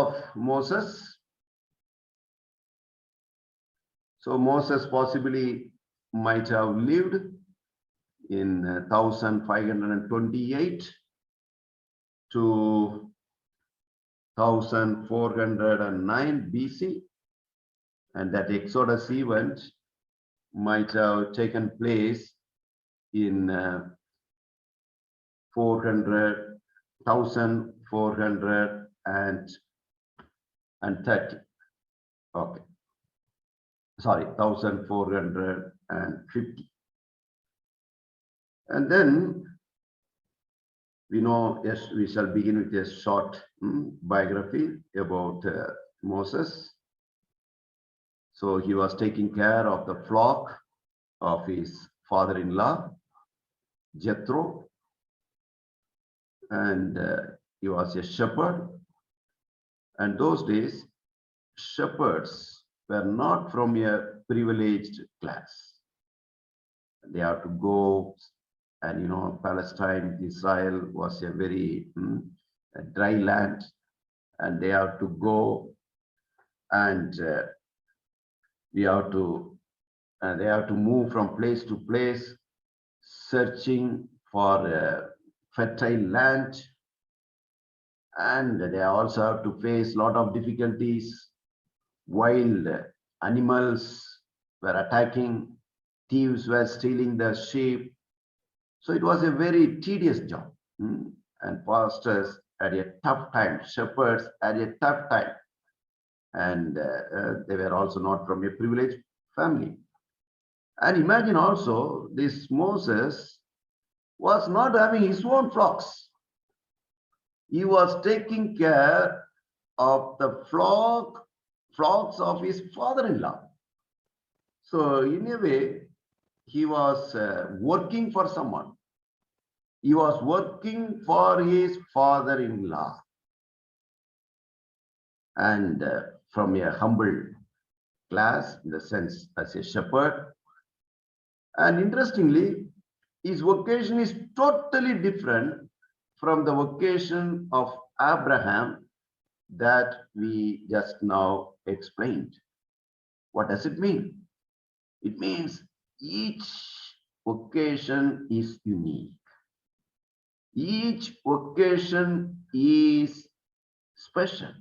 of Moses. So Moses possibly might have lived in 1528 to 1409 BC, and that Exodus event might have taken place in 1430. Okay, sorry, 1450. And then we know, yes, we shall begin with a short biography about Moses. So he was taking care of the flock of his father-in-law, Jethro, and he was a shepherd. And those days, shepherds were not from a privileged class. They have to go, and you know, Palestine, Israel was a very dry land, and they have to go, and they have to move from place to place, searching for fertile land, and they also have to face a lot of difficulties. Wild animals were attacking, thieves were stealing the sheep. So it was a very tedious job, and pastors had a tough time, shepherds had a tough time, and they were also not from a privileged family. And imagine also, this Moses was not having his own flocks. He was taking care of the flocks of his father-in-law. So in a way, he was working for someone. He was working for his father-in-law, and from a humble class, in the sense as a shepherd. And interestingly, his vocation is totally different from the vocation of Abraham that we just now explained. What does it mean? It means each vocation is unique. Each vocation is special.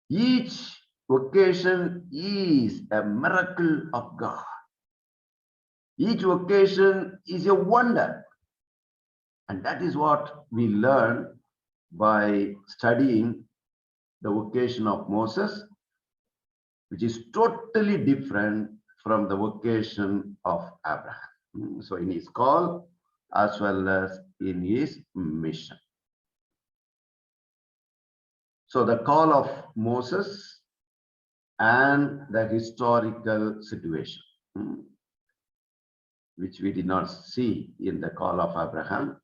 Each vocation is a miracle of God. Each vocation is a wonder. And that is what we learn by studying the vocation of Moses, which is totally different from the vocation of Abraham. So in his call as well as in his mission. So the call of Moses and the historical situation, which we did not see in the call of Abraham.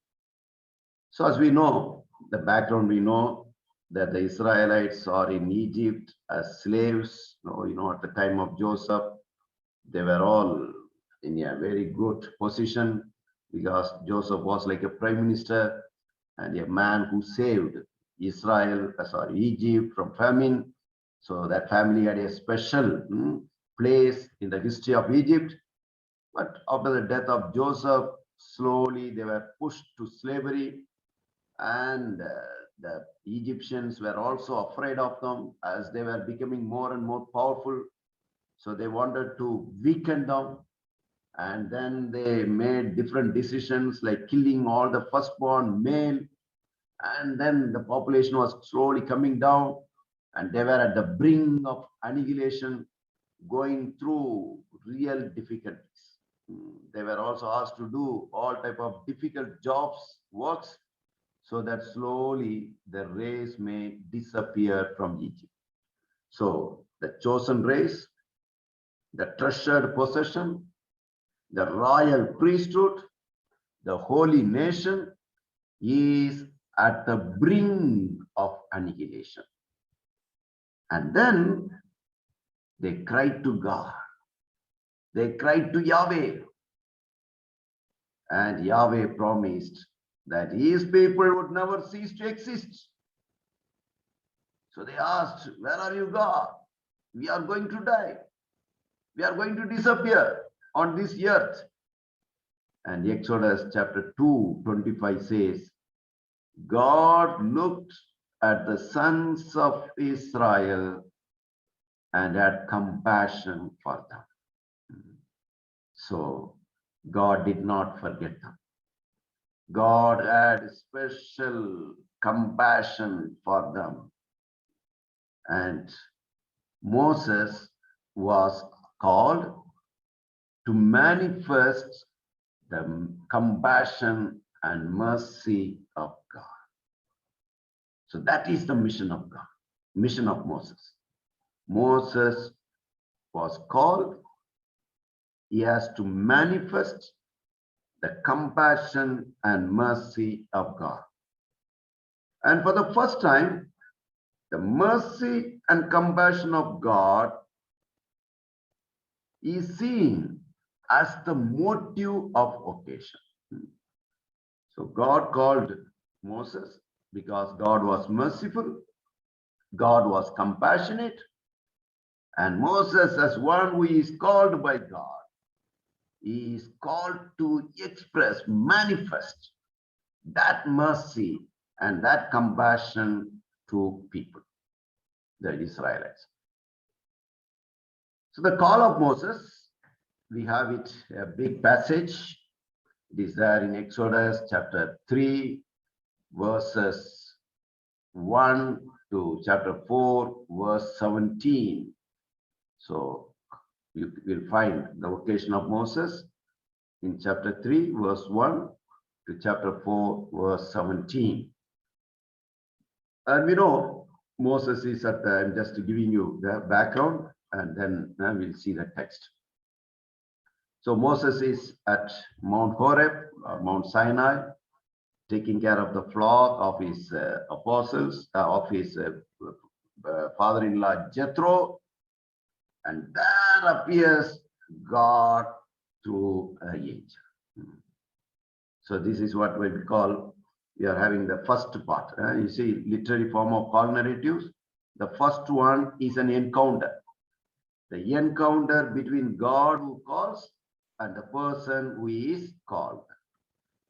So as we know, the background, we know that the Israelites are in Egypt as slaves. You know, at the time of Joseph, they were all in a very good position because Joseph was like a prime minister and a man who saved Egypt from famine. So that family had a special place in the history of Egypt. But after the death of Joseph, slowly they were pushed to slavery, and the Egyptians were also afraid of them as they were becoming more and more powerful. So they wanted to weaken them, and then they made different decisions like killing all the firstborn male, and then the population was slowly coming down, and they were at the brink of annihilation, going through real difficulties. They were also asked to do all type of difficult works, so that slowly the race may disappear from Egypt. So the chosen race, the treasured possession, the royal priesthood, the holy nation is at the brink of annihilation. And then they cried to God. They cried to Yahweh. And Yahweh promised that his people would never cease to exist. So they asked, where are you, God? We are going to die. We are going to disappear on this earth. And Exodus chapter 2:25 says, God looked at the sons of Israel and had compassion for them. So God did not forget them. God had special compassion for them. And Moses was called to manifest the compassion and mercy of God. So that is the mission of God, mission of Moses. Moses was called, he has to manifest the compassion and mercy of God. And for the first time, the mercy and compassion of God is seen as the motive of vocation. So God called Moses because God was merciful, God was compassionate, and Moses, as one who is called by God, he is called to express, manifest that mercy and that compassion to people, the Israelites. So the call of Moses, we have it, a big passage. It is there in Exodus chapter 3, verses 1 to chapter 4, verse 17. So you will find the vocation of Moses in chapter 3, verse 1 to chapter 4, verse 17. And we know Moses is at the, I'm just giving you the background, and then we'll see the text. So Moses is at Mount Horeb, or Mount Sinai, taking care of the flock of his apostles, of his father-in-law Jethro, and there appears God through an angel. So this is what we call, we are having the first part. You see, literary form of call narratives. The first one is an encounter. The encounter between God who calls and the person who is called.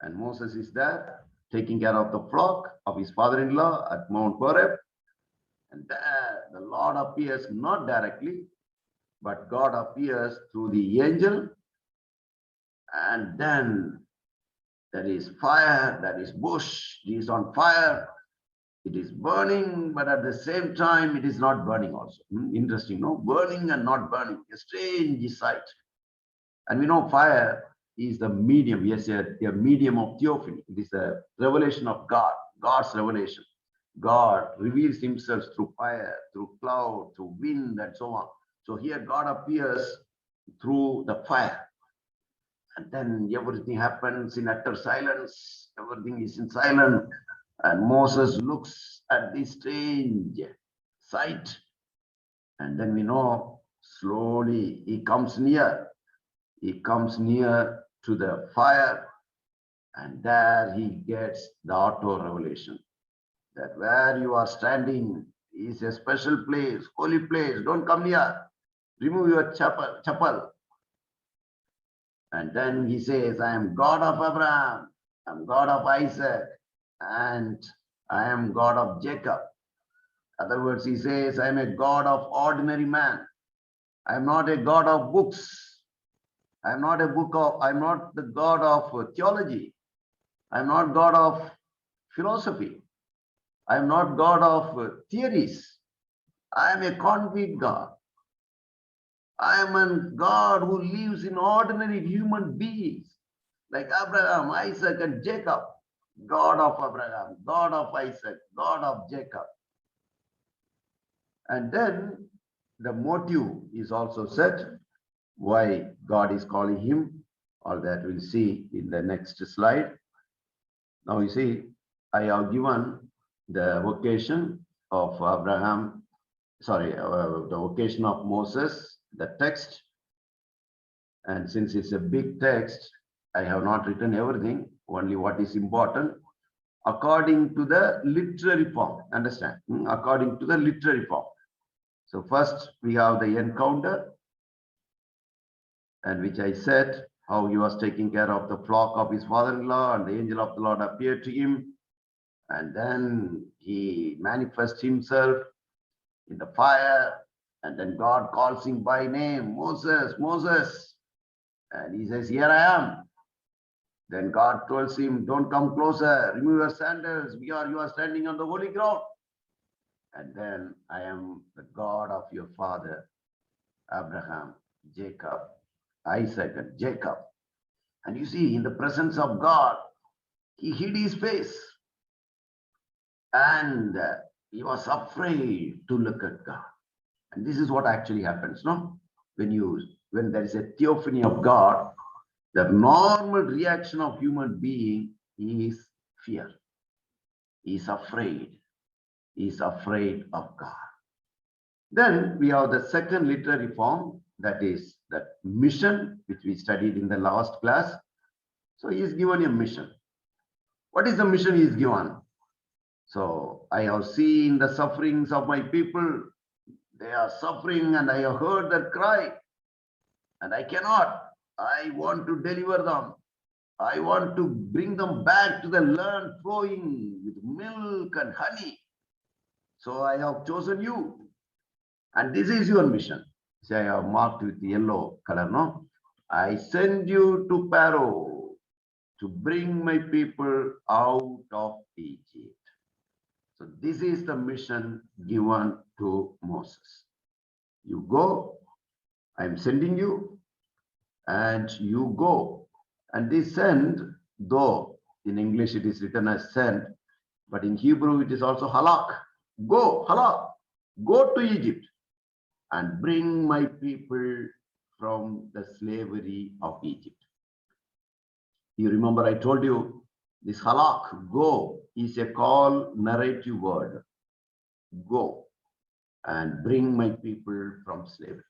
And Moses is there, taking care of the flock of his father-in-law at Mount Horeb. And there the Lord appears not directly, but God appears through the angel. And then there is fire, there is bush, it is on fire. It is burning, but at the same time, it is not burning also. Interesting, no? Burning and not burning, a strange sight. And we know fire is the medium, yes, a medium of theophany. It is a revelation of God, God's revelation. God reveals himself through fire, through cloud, through wind, and so on. So here God appears through the fire. And then everything happens in utter silence. Everything is in silence. And Moses looks at this strange sight. And then we know slowly he comes near. He comes near to the fire. And there he gets the auto revelation that where you are standing is a special place, holy place. Don't come near. Remove your chapel. And then he says, I am God of Abraham, I am God of Isaac, and I am God of Jacob. In other words, he says, I am a God of ordinary man. I am not a God of books. I am not the God of theology. I am not God of philosophy. I am not God of theories. I am a concrete God. I am a God who lives in ordinary human beings like Abraham, Isaac, and Jacob. God of Abraham, God of Isaac, God of Jacob. And then the motive is also said why God is calling him. All that we'll see in the next slide. Now you see, I have given the vocation of Abraham, the vocation of Moses, the text. And since it's a big text, I have not written everything, only what is important. according to the literary form. Understand? According to the literary form. So first we have the encounter, and which I said how he was taking care of the flock of his father-in-law, and the angel of the Lord appeared to him, and then he manifests himself in the fire, and then God calls him by name, Moses, Moses, and he says, here I am. Then God tells him, don't come closer, remove your sandals, you are standing on the holy ground. And then I am the God of your father, Abraham, Jacob, Isaac, and Jacob. And you see, in the presence of God, he hid his face. And he was afraid to look at God. And this is what actually happens, no? When there is a theophany of God, the normal reaction of human being is fear. He is afraid. He is afraid of God. Then we have the second literary form, that is that mission, which we studied in the last class. So he is given a mission. What is the mission he is given? So I have seen the sufferings of my people. They are suffering, and I have heard their cry, and I cannot. I want to deliver them. I want to bring them back to the land flowing with milk and honey. So I have chosen you. And this is your mission. See, I have marked with yellow color, no? I send you to Pharaoh to bring my people out of Egypt. So this is the mission given to Moses. You go, I'm sending you, and you go. And this send, though in English it is written as send, but in Hebrew it is also halak. Go, halak, go to Egypt and bring my people from the slavery of Egypt. You remember I told you this halak, go, is a call narrative word. Go and bring my people from slavery.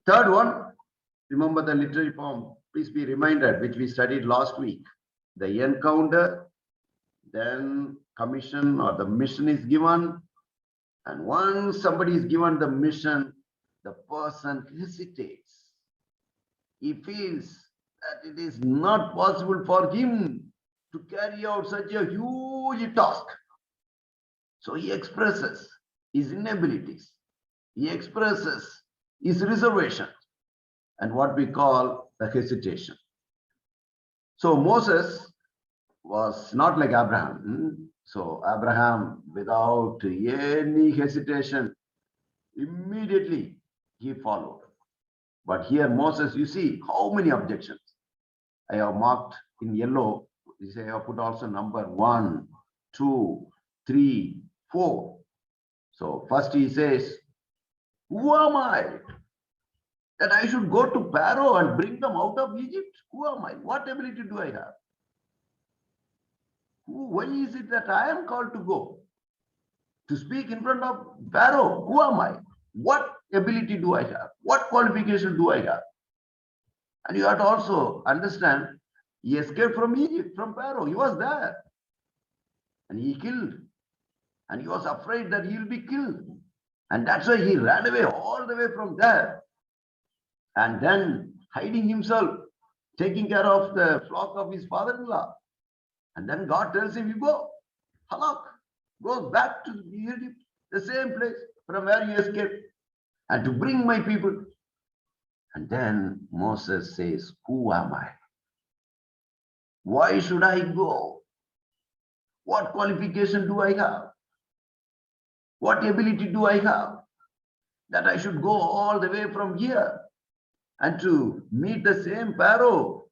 Third one, remember the literary form. Please be reminded, which we studied last week. The encounter, then commission or the mission is given. And once somebody is given the mission, the person hesitates. He feels that it is not possible for him to carry out such a huge task. So he expresses his inabilities. He expresses his reservations and what we call the hesitation. So Moses was not like Abraham. So Abraham, without any hesitation, immediately he followed. But here Moses, you see how many objections. I have marked in yellow. I have put also number 1, 2, 3, 4. So first he says, who am I that I should go to Pharaoh and bring them out of Egypt? Who am I? What ability do I have? Why is it that I am called to go? To speak in front of Pharaoh? Who am I? What ability do I have? What qualification do I have? And you have to also understand, he escaped from Egypt, from Pharaoh. He was there. And he killed. And he was afraid that he will be killed. And that's why he ran away all the way from there. And then hiding himself, taking care of the flock of his father-in-law. And then God tells him, you go, halak, go back to Egypt, the same place from where you escaped, and to bring my people. And then Moses says, who am I? Why should I go? What qualification do I have? What ability do I have that I should go all the way from here and to meet the same Pharaoh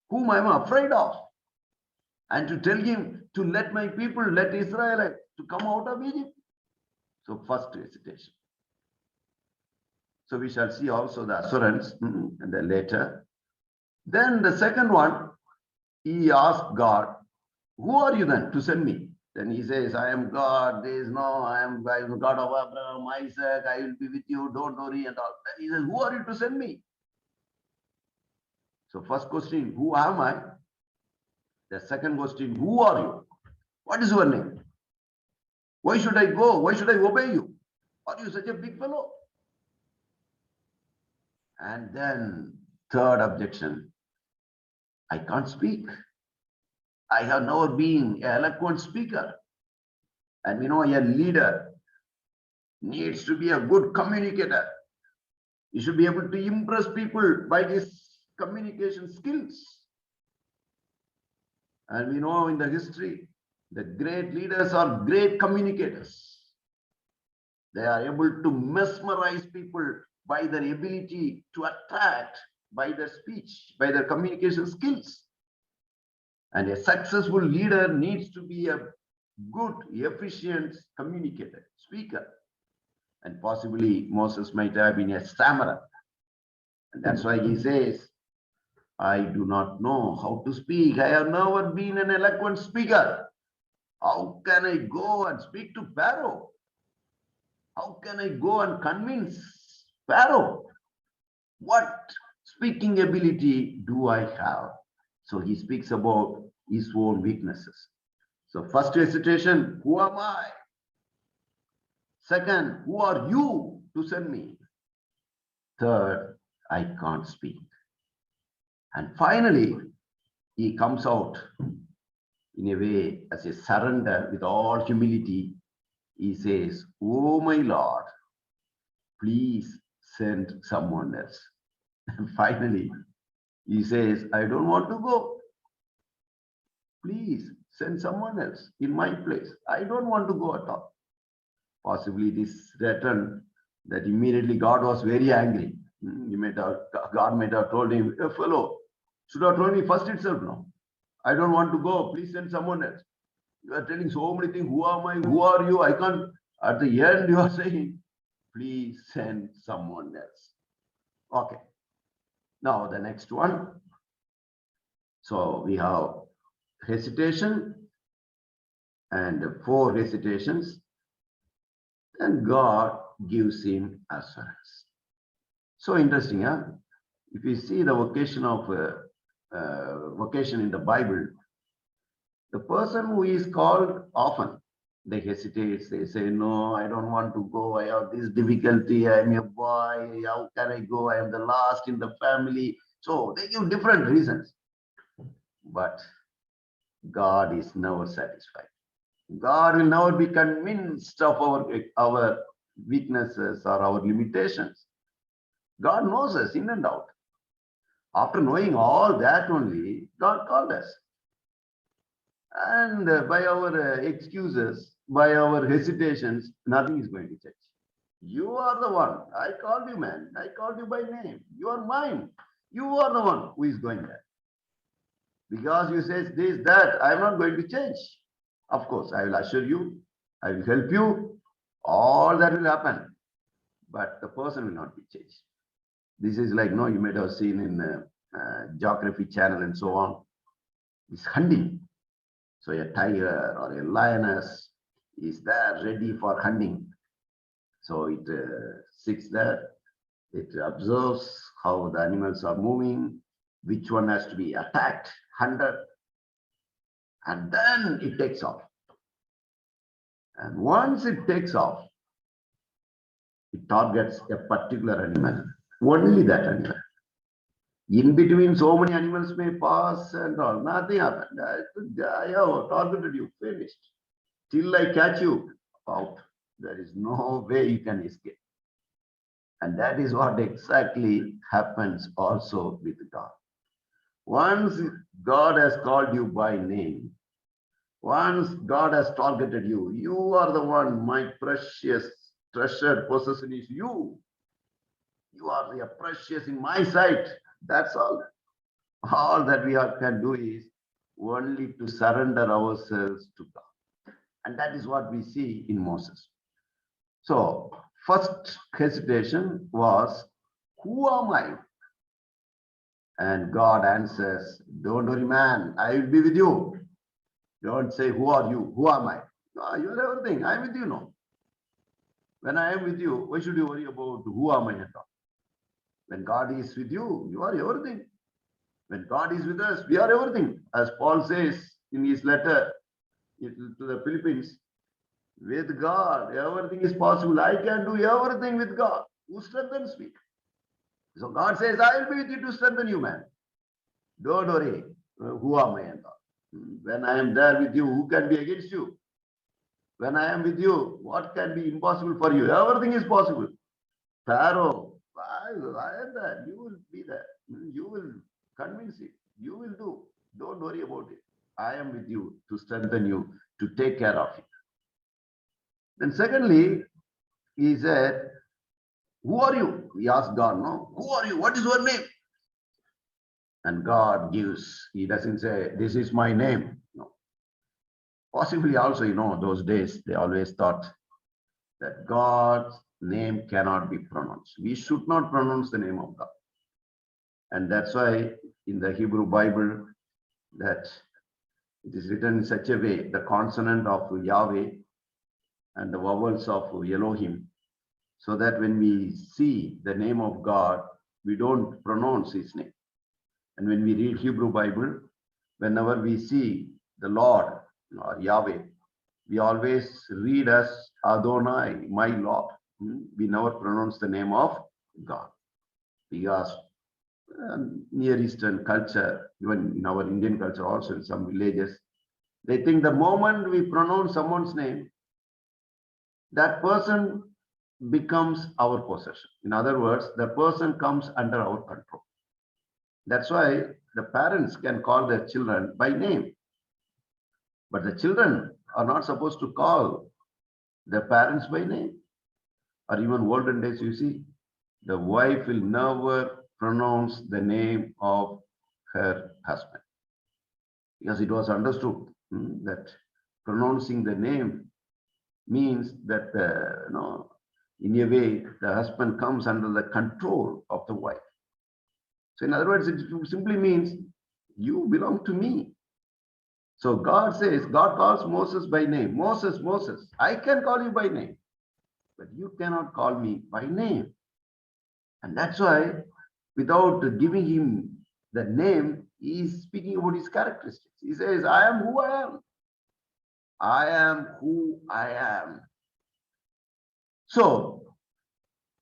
whom I'm afraid of, and to tell him to let my people, let Israel to come out of Egypt? So first hesitation. So we shall see also the assurance and then later. Then the second one, he asked God, who are you then to send me? Then he says, I am God. There is no, I am God of Abraham, Isaac. I will be with you. Don't worry and all. Then he says, who are you to send me? So first question, who am I? The second question, who are you? What is your name? Why should I go? Why should I obey you? Are you such a big fellow? And then third objection, I can't speak. I have never been an eloquent speaker. And we know a leader needs to be a good communicator. He should be able to impress people by his communication skills. And we know in the history, the great leaders are great communicators. They are able to mesmerize people by their ability to attract, by their speech, by their communication skills. And a successful leader needs to be a good, efficient communicator, speaker. And possibly Moses might have been a stammerer. And that's why he says, I do not know how to speak. I have never been an eloquent speaker. How can I go and speak to Pharaoh? How can I go and convince Pharaoh? What speaking ability do I have? So he speaks about his own weaknesses. So first hesitation, who am I? Second, who are you to send me? Third, I can't speak. And finally, he comes out in a way as a surrender with all humility. He says, oh my Lord, please send someone else. And finally, he says, I don't want to go. Please send someone else in my place. I don't want to go at all. Possibly it is written that immediately God was very angry. God might have told him, a fellow, should have told me first itself now. I don't want to go. Please send someone else. You are telling so many things. Who am I? Who are you? I can't. At the end, you are saying, please send someone else. Okay. Now the next one. So we have hesitation and 4 hesitations. And God gives him assurance. So interesting, huh? If you see the vocation in the Bible, the person who is called often, they hesitate, they say, no, I don't want to go, I have this difficulty, I am a boy, how can I go, I am the last in the family. So they give different reasons. But God is never satisfied. God will never be convinced of our weaknesses or our limitations. God knows us in and out. After knowing all that only, God called us. And by our excuses, by our hesitations, nothing is going to change. You are the one. I called you, man. I called you by name. You are mine. You are the one who is going there. Because you say this, that, I am not going to change. Of course, I will assure you, I will help you. All that will happen. But the person will not be changed. This is like, you might have seen in Geography channel and so on. It's hunting. So a tiger or a lioness is there ready for hunting. So it sits there. It observes how the animals are moving, which one has to be attacked, hunted, and then it takes off. And once it takes off, it targets a particular animal, only that animal. In between, so many animals may pass and all, nothing happened. I have targeted you, finished. Till I catch you, out. There is no way you can escape. And that is what exactly happens also with God. Once God has called you by name, once God has targeted you, you are the one, my precious, treasured possession is you. You are the precious in my sight. That's all. All that we can do is only to surrender ourselves to God. And that is what we see in Moses. So, first hesitation was, who am I? And God answers, don't worry, man, I will be with you. Don't say, who are you? Who am I? No, you are everything. I am with you now. When I am with you, why should you worry about who am I at all? When God is with you, you are everything. When God is with us, we are everything. As Paul says in his letter to the Philippines, with God, everything is possible. I can do everything with God who strengthens me. So God says, I will be with you to strengthen you, man. Don't worry. Who am I? When I am there with you, who can be against you? When I am with you, what can be impossible for you? Everything is possible. Pharaoh, I am there. You will be there. You will convince it. You will do. Don't worry about it. I am with you to strengthen you, to take care of you. Then secondly, he said, who are you? He asked God, no? Who are you? What is your name? And God gives. He doesn't say, this is my name. No. Possibly also, those days, they always thought that God's name cannot be pronounced. We should not pronounce the name of God. And that's why in the Hebrew Bible, that it is written in such a way, the consonant of Yahweh and the vowels of Elohim, so that when we see the name of God, we don't pronounce his name. And when we read Hebrew Bible, whenever we see the Lord or Yahweh, we always read as Adonai, my Lord. We never pronounce the name of God. Because Near Eastern culture, even in our Indian culture also, in some villages, they think the moment we pronounce someone's name, that person becomes our possession. In other words, the person comes under our control. That's why the parents can call their children by name. But the children are not supposed to call their parents by name. Or even olden days, you see, the wife will never pronounce the name of her husband. Because it was understood that pronouncing the name means that, in a way, the husband comes under the control of the wife. So in other words, it simply means you belong to me. So God calls Moses by name. Moses, Moses, I can call you by name, but you cannot call me by name. And that's why, without giving him the name, he is speaking about his characteristics. He says, I am who I am. I am who I am. So,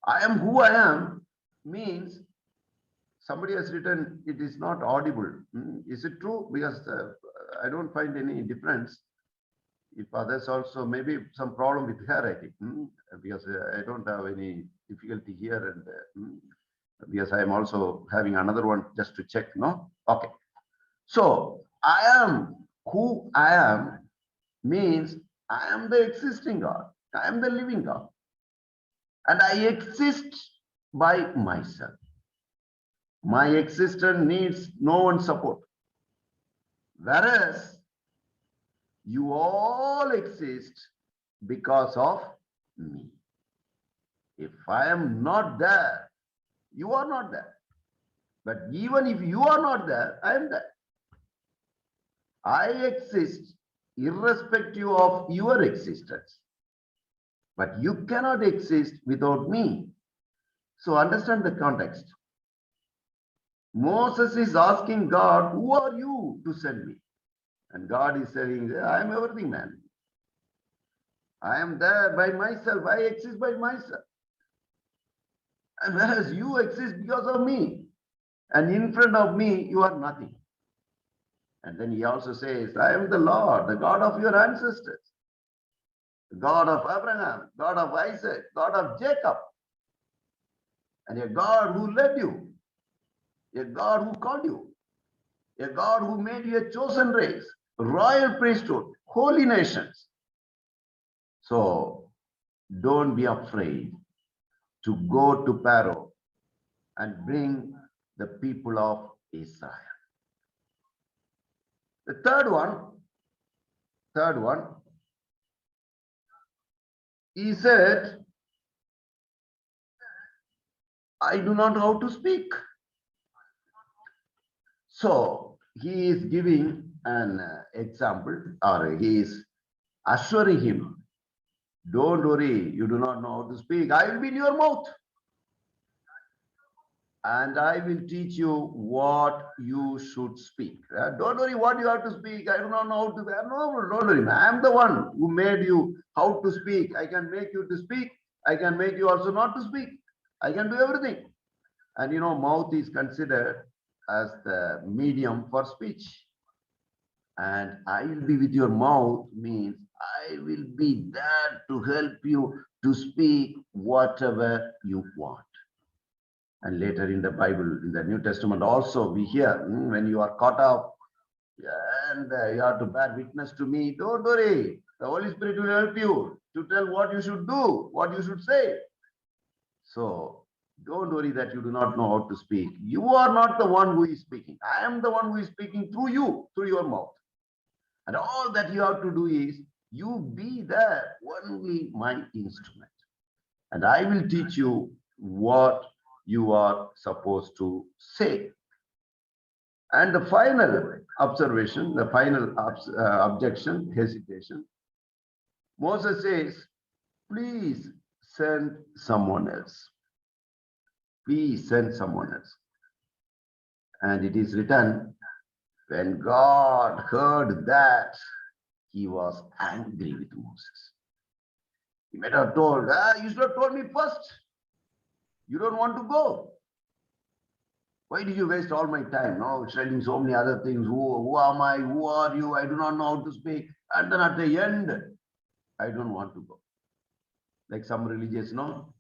I am who I am means somebody has written, it is not audible. Is it true? Because I don't find any difference. If others also, maybe some problem with her, I think, because I don't have any difficulty here, and because I am also having another one just to check, no? Okay. So, I am who I am means I am the existing God. I am the living God. And I exist by myself. My existence needs no one's support. Whereas you all exist because of me. If I am not there, you are not there. But even if you are not there, I am there. I exist irrespective of your existence. But you cannot exist without me. So understand the context. Moses is asking God, who are you to send me? And God is saying, I am everything, man. I am there by myself. I exist by myself. And whereas you exist because of me. And in front of me, you are nothing. And then he also says, I am the Lord, the God of your ancestors. The God of Abraham, God of Isaac, God of Jacob. And a God who led you. A God who called you. A God who made you a chosen race, royal priesthood, holy nations. So don't be afraid to go to Pharaoh and bring the people of Israel. The third one, he said, I do not know how to speak. So he is giving an example, or he is assuring him, don't worry, you do not know how to speak. I will be in your mouth. and I will teach you what you should speak. Don't worry what you have to speak. I do not know how to. No, don't worry. I am the one who made you how to speak. I can make you to speak. I can make you also not to speak. I can do everything. And mouth is considered as the medium for speech. And I will be with your mouth means I will be there to help you to speak whatever you want. And later in the Bible, in the New Testament also, we hear when you are caught up and you have to bear witness to me, don't worry. The Holy Spirit will help you to tell what you should do, what you should say. So don't worry that you do not know how to speak. You are not the one who is speaking. I am the one who is speaking through you, through your mouth. And all that you have to do is you be there, only my instrument. And I will teach you what you are supposed to say. And the final observation, the final objection, hesitation, Moses says, please send someone else. Please send someone else. And it is written, when God heard that, he was angry with Moses. He might have told, you should have told me first. You don't want to go. Why did you waste all my time? No, studying so many other things. Who am I? Who are you? I do not know how to speak. And then at the end, I don't want to go. Like some religious, no?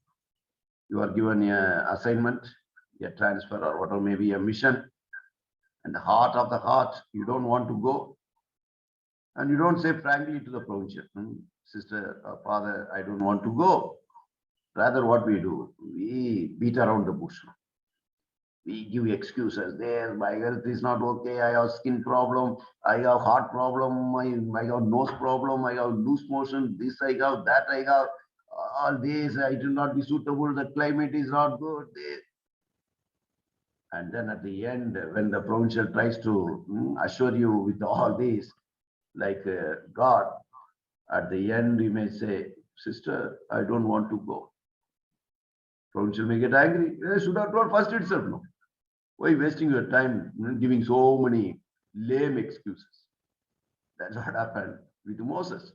You are given an assignment, a transfer or whatever, maybe a mission. And the heart of the heart, you don't want to go. And you don't say frankly to the provincial, sister, father, I don't want to go. Rather, what we do, we beat around the bush. We give excuses. There, my health is not okay. I have skin problem. I have heart problem. I have nose problem. I have loose motion. This I have, that I have. All this, I do not be suitable. The climate is not good. And then at the end, when the provincial tries to assure you with all this, like God, at the end, you may say, sister, I don't want to go. Provincial may get angry. Should have told first itself, no. Why wasting your time giving so many lame excuses? That's what happened with Moses.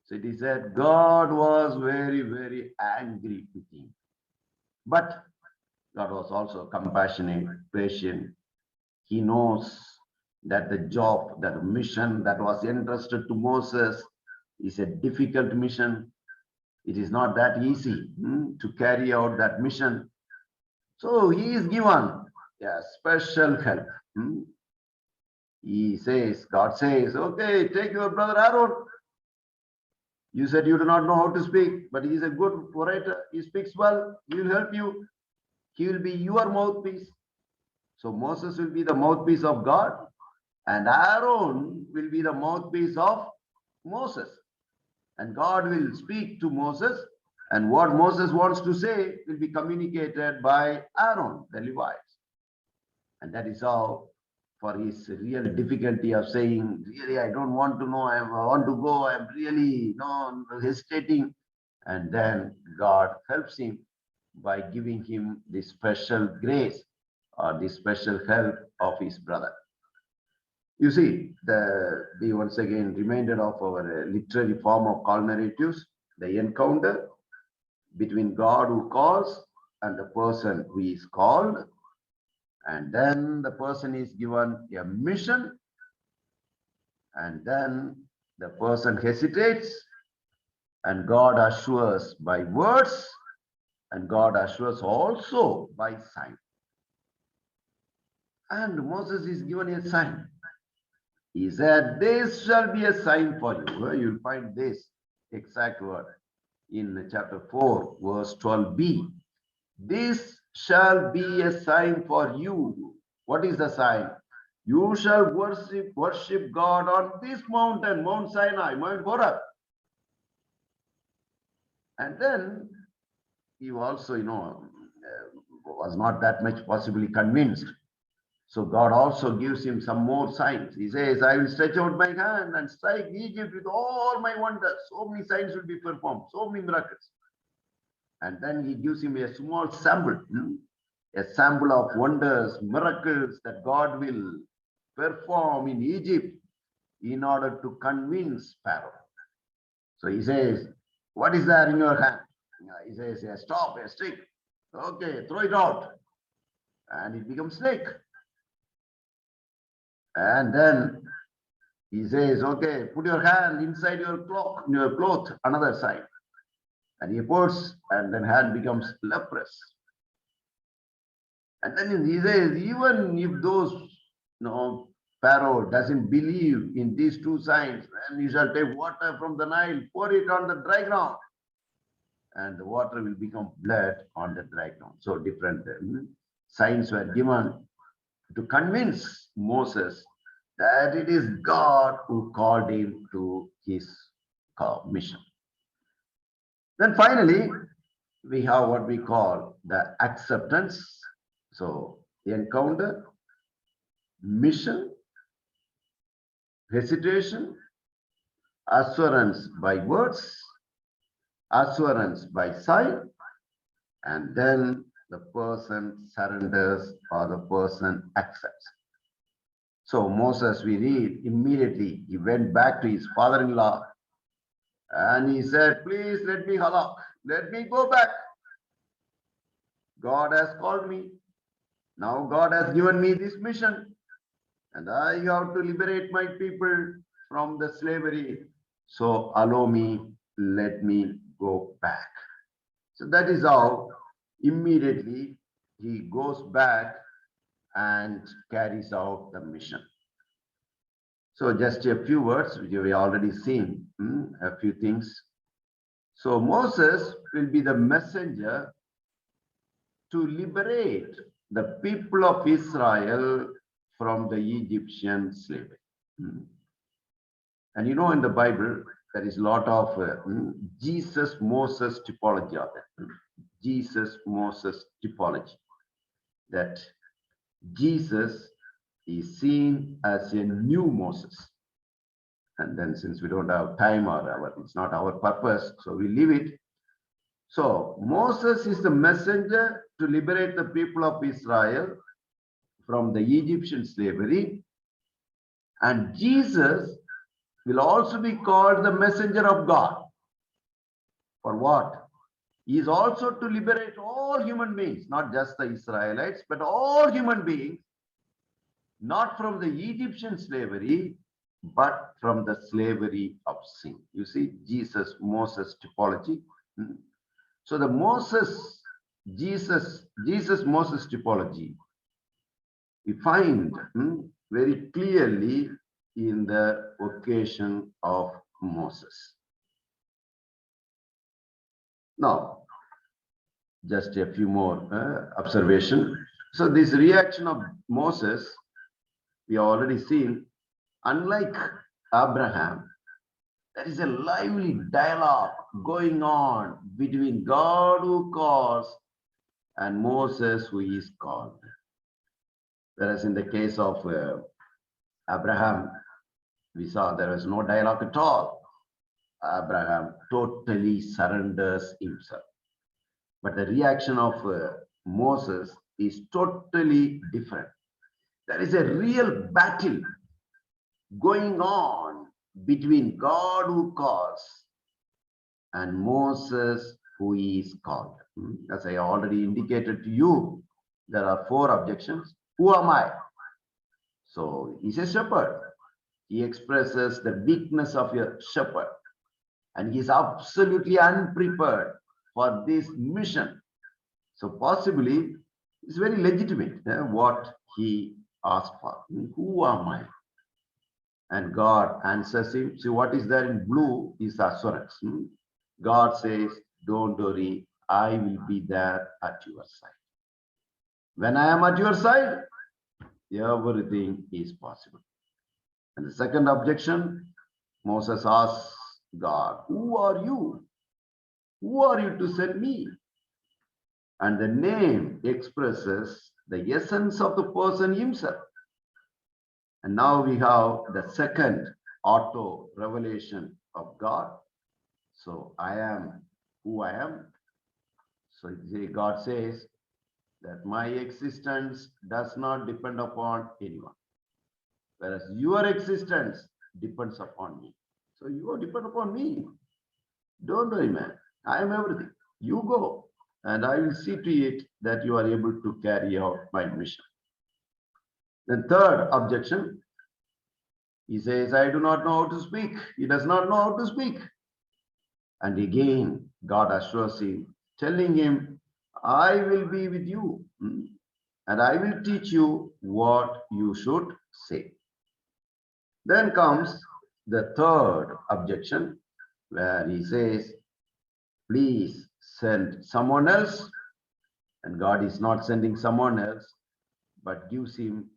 So it is said God was very, very angry with him. But God was also compassionate, patient. He knows that the job, that mission that was entrusted to Moses is a difficult mission. It is not that easy to carry out that mission. So he is given special help. He says, God says, okay, take your brother Aaron. You said you do not know how to speak, but he is a good orator. He speaks well. He will help you. He will be your mouthpiece. So Moses will be the mouthpiece of God, and Aaron will be the mouthpiece of Moses. And God will speak to Moses, and what Moses wants to say will be communicated by Aaron, the Levites. And that is how, for his real difficulty of saying, really, I don't want to know, I want to go, I'm really hesitating. And then God helps him by giving him the special grace or the special help of his brother. You see, the once again reminded of our literary form of call narratives, the encounter between God who calls and the person who is called. And then the person is given a mission. And then the person hesitates. And God assures by words. And God assures also by sign. And Moses is given a sign. He said, this shall be a sign for you. You'll find this exact word in chapter 4, verse 12b. This shall be a sign for you. What is the sign? You shall worship God on this mountain, Mount Sinai, Mount Horeb. And then he also, was not that much possibly convinced. So God also gives him some more signs. He says, I will stretch out my hand and strike Egypt with all my wonders. So many signs will be performed, so many miracles. And then he gives him a small sample, a sample of wonders, miracles that God will perform in Egypt in order to convince Pharaoh. So he says, what is there in your hand? He says, a stop, a stick. Okay, throw it out. And it becomes snake. And then he says, okay, put your hand inside your cloth, another side. And he puts, and then hand becomes leprous. And then he says, even if those, Pharaoh doesn't believe in these two signs, then you shall take water from the Nile, pour it on the dry ground, and the water will become blood on the dry ground. So different signs were given to convince Moses that it is God who called him to his mission. Then finally, we have what we call the acceptance. So encounter, mission, hesitation, assurance by words, assurance by sight, and then the person surrenders or the person accepts. So Moses, we read, immediately he went back to his father-in-law and he said, please let me halak, let me go back. God has called me. Now God has given me this mission and I have to liberate my people from the slavery. So allow me, let me go back. So that is how immediately he goes back and carries out the mission. So just a few words, which we already seen, a few things. So Moses will be the messenger to liberate the people of Israel from the Egyptian slavery. And in the Bible, there is a lot of Jesus-Moses typology of that. Jesus-Moses typology. That Jesus is seen as a new Moses. And then since we don't have time or it's not our purpose, so we leave it. So Moses is the messenger to liberate the people of Israel from the Egyptian slavery. And Jesus will also be called the messenger of God. For what? He is also to liberate all human beings, not just the Israelites, but all human beings, not from the Egyptian slavery, but from the slavery of sin. You see, Jesus-Moses typology. So the Jesus-Moses typology, we find very clearly in the vocation of Moses. Now, just a few more observations. So this reaction of Moses, we have already seen, unlike Abraham, there is a lively dialogue going on between God who calls and Moses who is called. Whereas in the case of Abraham, we saw there was no dialogue at all. Abraham totally surrenders himself. But the reaction of Moses is totally different. There is a real battle going on between God who calls and Moses who is called. As I already indicated to you, there are 4 objections. Who am I? So he's a shepherd. He expresses the weakness of a shepherd. And he's absolutely unprepared for this mission. So possibly it's very legitimate what he asked for. Who am I? And God answers him. See, what is there in blue is assurance. God says, don't worry, I will be there at your side. When I am at your side, everything is possible. And the second objection, Moses asks God, who are you? Who are you to send me? And the name expresses the essence of the person himself. And now we have the second auto revelation of God. So I am who I am. So God says, that my existence does not depend upon anyone, whereas your existence depends upon me. So you depend upon me. Don't worry, man. I am everything. You go, and I will see to it that you are able to carry out my mission. The third objection, he says, I do not know how to speak. He does not know how to speak. And again, God assures him, telling him, I will be with you, and I will teach you what you should say. Then comes the third objection, where he says, please send someone else. And God is not sending someone else, but gives him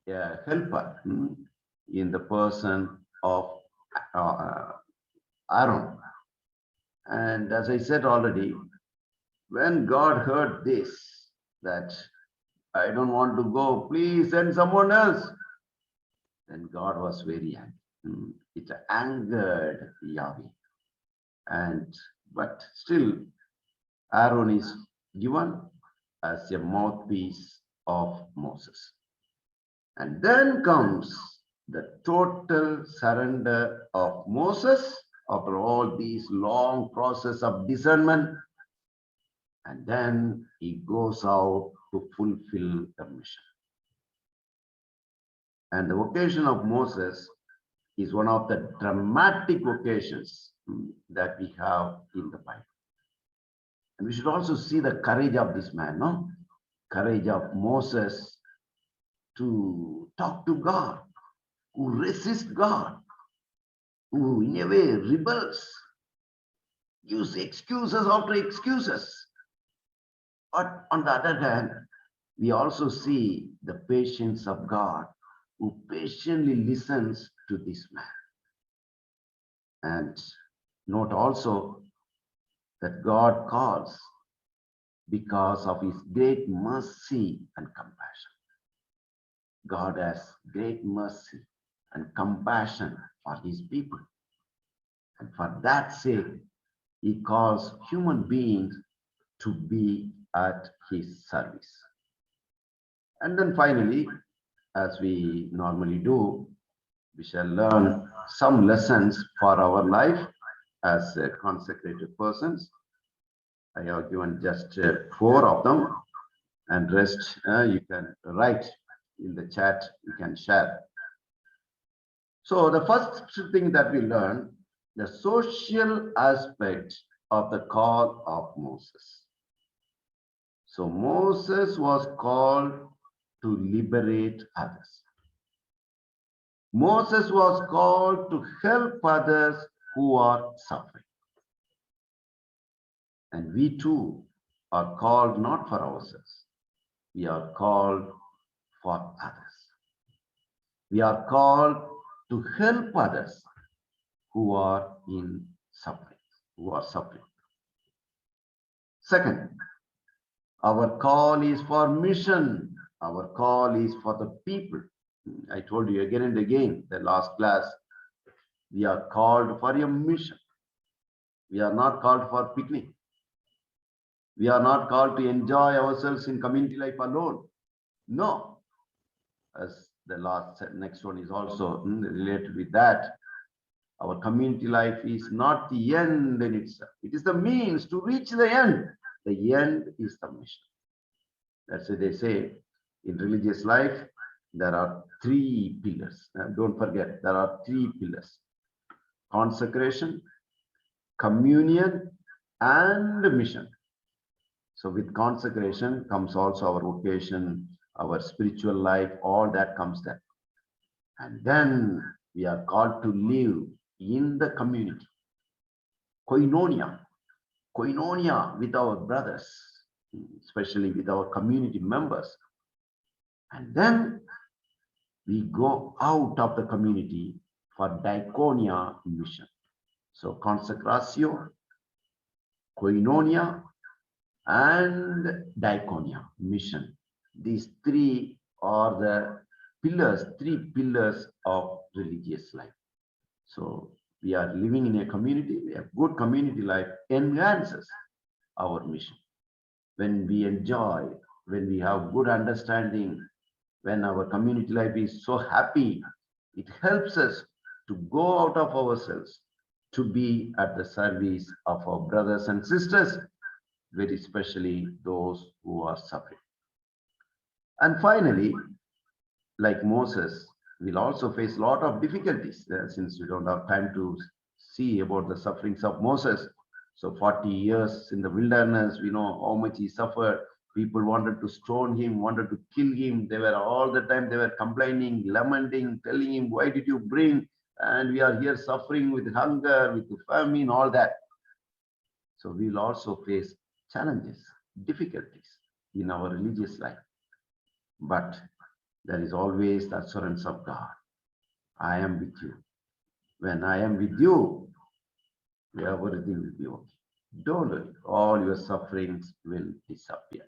a helper in the person of Aaron. And as I said already, when God heard this, that I don't want to go, please send someone else, then God was very angry. It angered Yahweh. But still, Aaron is given as a mouthpiece of Moses. And then comes the total surrender of Moses after all these long process of discernment. And then he goes out to fulfill the mission. And the vocation of Moses is one of the dramatic vocations that we have in the Bible. And we should also see the courage of this man, no? Courage of Moses to talk to God, who resists God, who in a way rebels, gives excuses after excuses. But on the other hand, we also see the patience of God, who patiently listens to this man. And note also that God calls because of his great mercy and compassion. God has great mercy and compassion for his people. And for that sake, he calls human beings to be at his service. And then finally, as we normally do, we shall learn some lessons for our life as consecrated persons. I have given just 4 of them, and rest you can write in the chat, you can share. So the first thing that we learn, the social aspect of the call of Moses. So Moses was called to liberate others. Moses was called to help others who are suffering. And we too are called not for ourselves. We are called for others. We are called to help others who are in suffering, who are suffering. Second, our call is for mission. Our call is for the people. I told you again and again, the last class, we are called for a mission. We are not called for picnic. We are not called to enjoy ourselves in community life alone. No. As the next one is also related with that. Our community life is not the end in itself. It is the means to reach the end. The end is the mission. That's what they say in religious life. There are 3 pillars. Don't forget, there are 3 pillars: consecration, communion, and mission. So with consecration comes also our vocation, our spiritual life, all that comes there. And then we are called to live in the community. Koinonia with our brothers, especially with our community members. And then we go out of the community for diaconia mission. So consecratio, koinonia, and diaconia mission. These 3 are the pillars, 3 pillars of religious life. So we are living in a community. We have good community life enhances our mission. When we enjoy when we have good understanding, when our community life is so happy, it helps us to go out of ourselves to be at the service of our brothers and sisters, very especially those who are suffering. And finally, like Moses, will also face a lot of difficulties. Since we don't have time to see about the sufferings of Moses. So 40 years in the wilderness, we know how much he suffered. People wanted to stone him, wanted to kill him. They were all the time, they were complaining, lamenting, telling him, why did you bring? And we are here suffering with hunger, with famine, all that. So we will also face challenges, difficulties in our religious life. But there is always the assurance of God. I am with you. When I am with you, everything will be okay. Don't worry, all your sufferings will disappear.